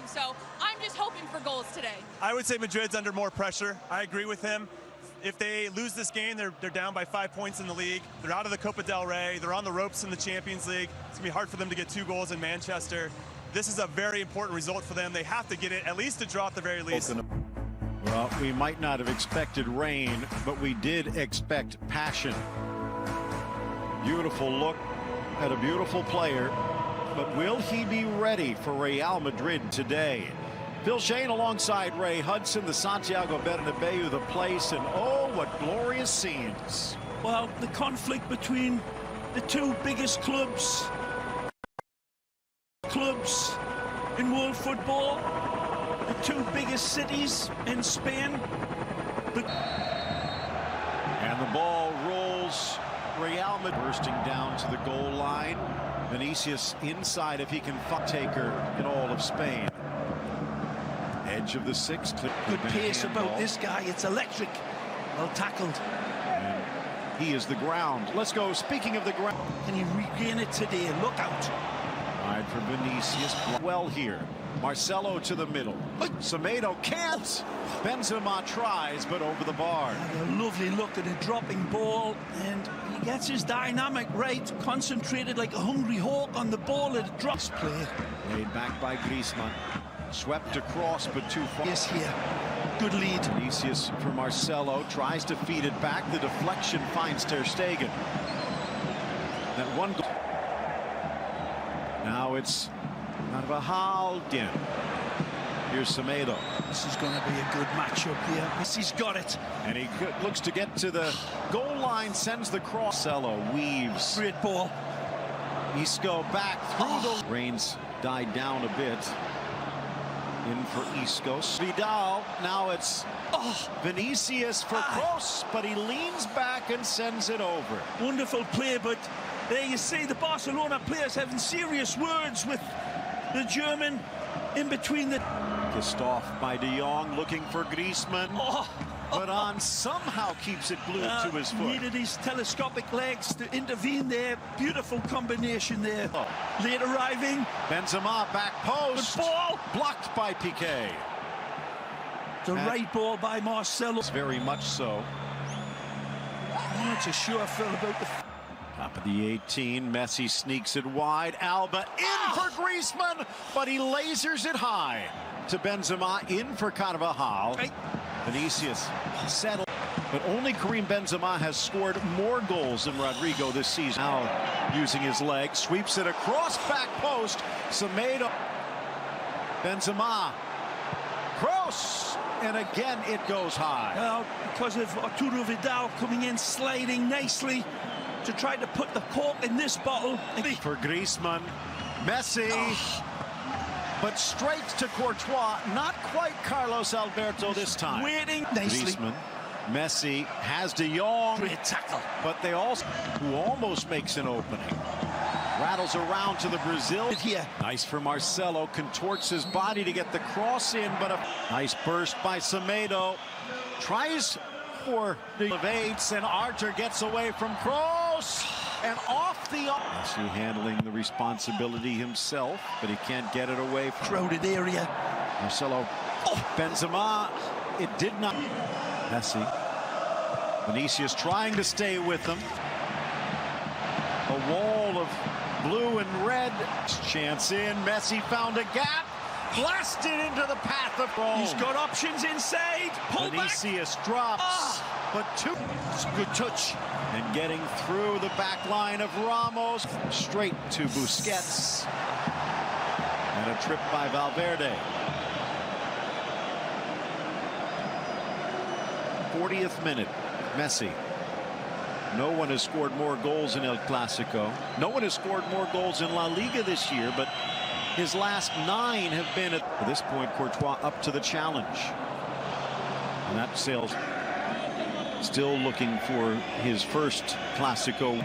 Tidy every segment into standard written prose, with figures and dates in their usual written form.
So I'm just hoping for goals today. I would say Madrid's under more pressure. I agree with him. If they lose this game, they're down by 5 points in the league. They're out of the Copa del Rey. They're on the ropes in the Champions League. It's going to be hard for them to get 2 goals in Manchester. This is a very important result for them. They have to get it, at least to draw at the very least. Well, we might not have expected rain, but we did expect passion. Beautiful look at a beautiful player, but will he be ready for Real Madrid today? Phil Shane alongside Ray Hudson, the Santiago Bernabeu, the place, and oh, what glorious scenes. Well, the conflict between the 2 biggest clubs in world football, the 2 biggest cities in Spain. And the ball rolls. Real Madrid bursting down to the goal line. Vinicius inside if he can taker in all of Spain. Edge of the 6. Good pace about this guy. It's electric. Well tackled. And he is the ground. Let's go. Speaking of the ground. Can he regain it today? Look out. Wide for Vinicius. Well here. Marcelo to the middle. Semedo can't. Benzema tries, but over the bar. A lovely look at a dropping ball, and he gets his dynamic right, concentrated like a hungry hawk on the ball. It drops play. Laid back by Griezmann. Swept across, but too far. Yes, here. Good lead. Vinicius for Marcelo. Tries to feed it back. The deflection finds Ter Stegen. That one goal. Now it's Carvajal again. Here's Semedo. This is going to be a good matchup here. Messi's got it. And he looks to get to the goal line, sends the cross. Marcelo weaves. Great ball. Isco back through the... Rains died down a bit. In for Isco. Vidal. Now it's Vinicius for Kroos, but he leans back and sends it over. Wonderful play, but there you see the Barcelona players having serious words with the German in between the... Kissed off by De Jong, looking for Griezmann. But on somehow keeps it glued to his foot. Needed his telescopic legs to intervene there. Beautiful combination there. Late arriving. Benzema back post. Good ball. Blocked by Piqué. The right ball by Marcelo. Very much so. It's a sure feel about the... Top of the 18, Messi sneaks it wide. Alba in for Griezmann, but he lasers it high to Benzema, in for Carvajal. Vinicius settled, but only Karim Benzema has scored more goals than Rodrigo this season. Now using his leg, sweeps it across back post. Semedo, Benzema, Kroos, and again it goes high. Well, because of Arturo Vidal coming in, sliding nicely to try to put the cork in this bottle. For Griezmann, Messi, but straight to Courtois. Not quite Carlos Alberto this time. Waiting nicely. Griezmann, Messi has De Jong. Great tackle. But they also, who almost makes an opening. Rattles around to the Brazil. Here. Nice for Marcelo, contorts his body to get the cross in, but a nice burst by Semedo. Tries for the evades, and Archer gets away from Kroos and off the... Messi handling the responsibility himself, but he can't get it away. Crowded area. Marcelo, Benzema, it did not. Messi, Vinicius trying to stay with them. A wall of blue and red. Chance in, Messi found a gap. Blasted into the path of Rome. He's got options inside. Pull Vinicius drops, but it's a good touch. And getting through the back line of Ramos, straight to Busquets. And a trip by Valverde. 40th minute, Messi. No one has scored more goals in El Clasico. No one has scored more goals in La Liga this year, but his last 9 have been at this point. Courtois up to the challenge, and that sails. Still looking for his first Classico.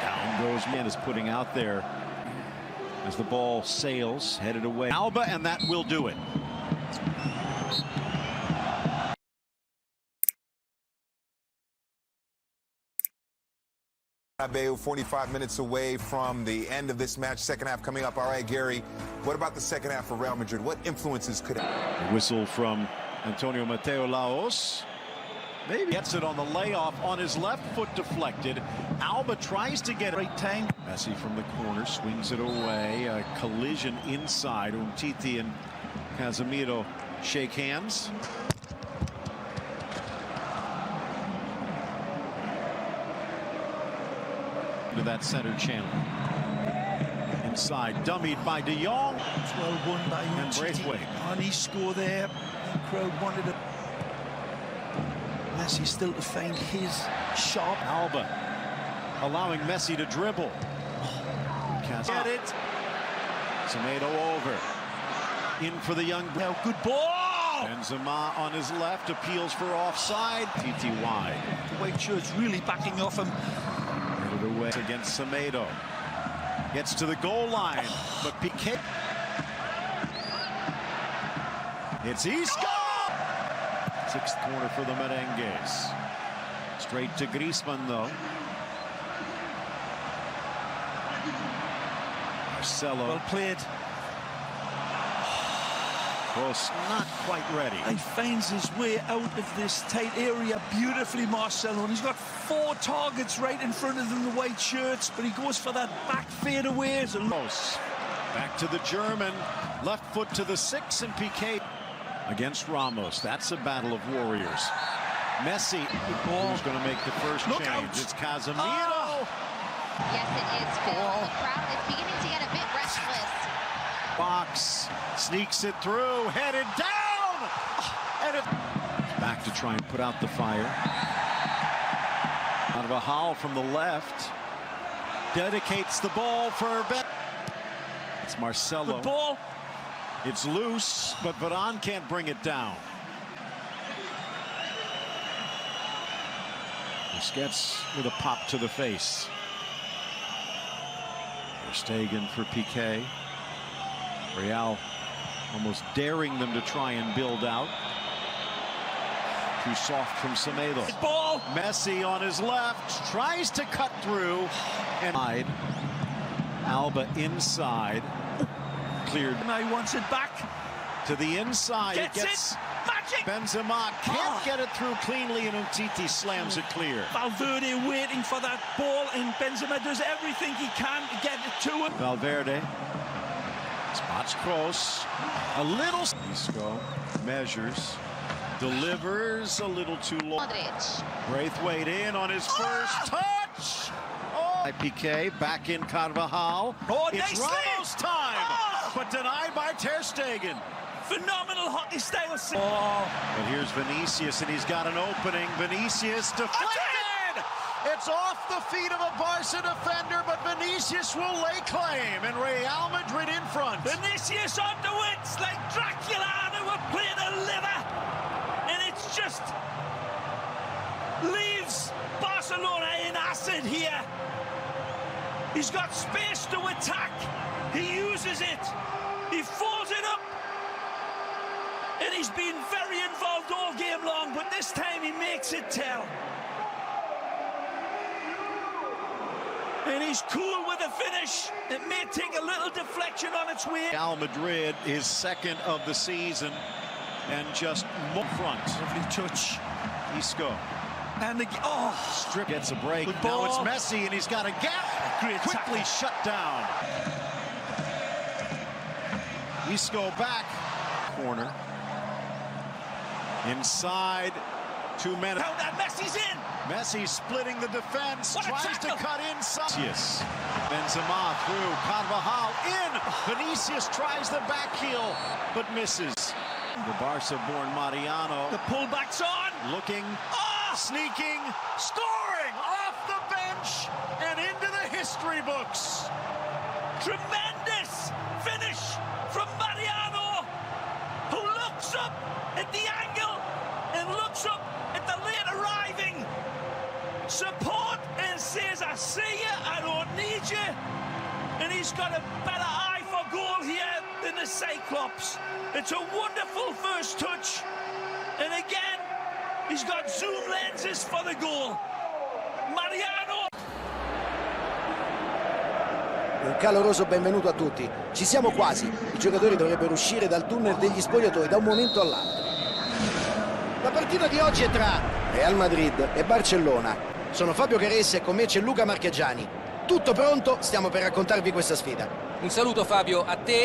Down goes man is putting out there as the ball sails, headed away. Alba, and that will do it. Bernabeu, 45 minutes away from the end of this match. Second half coming up. All right, Gary, what about the second half for Real Madrid? What influences could... A whistle from Antonio Mateo Laos. Maybe gets it on the layoff on his left foot deflected. Alba tries to get it. Great time. Messi from the corner swings it away. A collision inside. Umtiti and Casemiro shake hands. To that center channel. Inside, dummied by De Jong. It's well won by Braithwaite. On his score there. The crowd wanted it. Messi still to find his shot. Alba allowing Messi to dribble. Get it. Semedo over. In for the young. Now good ball. Benzema on his left appeals for offside. TT wide. The white shirt's really backing off him. Get it away against Semedo. Gets to the goal line, but Piqué. It's Isco. Sixth corner for the Merengues. Straight to Griezmann, though. Marcelo. Well played. Close, not quite ready. He finds his way out of this tight area beautifully, Marcelo. And he's got 4 targets right in front of him, the white shirts, but he goes for that back fadeaway. Close. Back to the German. Left foot to the 6, and Piqué against Ramos. That's a battle of warriors. Messi, who's going to make the first change. Out. It's Casemiro. Yes, it is, Phil. The crowd is beginning to get a bit restless. Box, sneaks it through, headed down, and it back to try and put out the fire. Out of a howl from the left, dedicates the ball for Ben. It's Marcelo. Good ball. It's loose, but Varane can't bring it down. Busquets with a pop to the face. Ter Stegen for Piqué. Real almost daring them to try and build out. Too soft from Semedo. Ball. Messi on his left tries to cut through and Alba inside. Cleared. Now he wants it back. To the inside. Gets it gets it. Magic. Benzema can't get it through cleanly, and Umtiti slams it clear. Valverde waiting for that ball, and Benzema does everything he can to get it to him. Valverde. Spots Kroos, a little. Isco measures, delivers a little too low. Modric. Braithwaite in on his first touch. Oh, Piqué back in Carvajal. Oh, it's nicely. Ramos time, but denied by Ter Stegen. Phenomenal hockey style. But here's Vinicius, and he's got an opening. Vinicius deflected. It's off the feet of a Barca defender, but Vinicius will lay claim, and Real Madrid in front. Vinicius on the wits like Dracula, who were playing a liver, and it's just leaves Barcelona in acid here. He's got space to attack. He uses it. He folds it up. And he's been very involved all game long, but this time he makes it tell. And he's cool with the finish. It may take a little deflection on its way. Hala Madrid, his second of the season, and just more front. Lovely touch. Isco. And the Strip gets a break. Good Now ball. it's Messi, and he's got a gap. Great Quickly tackle. shut down. Isco back. Corner. Inside. 2 minutes. Now that Messi's in. Messi splitting the defense, What a tries to tackle. cut inside. Yes. Benzema through, Carvajal in. Vinicius tries the back heel, but misses. The Barca-born Mariano The pullback's on. looking, sneaking, scoring off the bench and into the history books. Tremendous finish from Mariano, who looks up at the angle and looks up at the late arriving support and says, I see you, I don't need you. And he's got a better eye for goal here than the Cyclops. It's a wonderful first touch. And again, he's got zoom lenses for the goal. Mariano. Un caloroso benvenuto a tutti. Ci siamo quasi. I giocatori dovrebbero uscire dal tunnel degli spogliatoi da un momento all'altro. La partita di oggi è tra Real Madrid e Barcellona. Sono Fabio Caressa e con me c'è Luca Marchegiani. Tutto pronto? Stiamo per raccontarvi questa sfida. Un saluto Fabio, a te.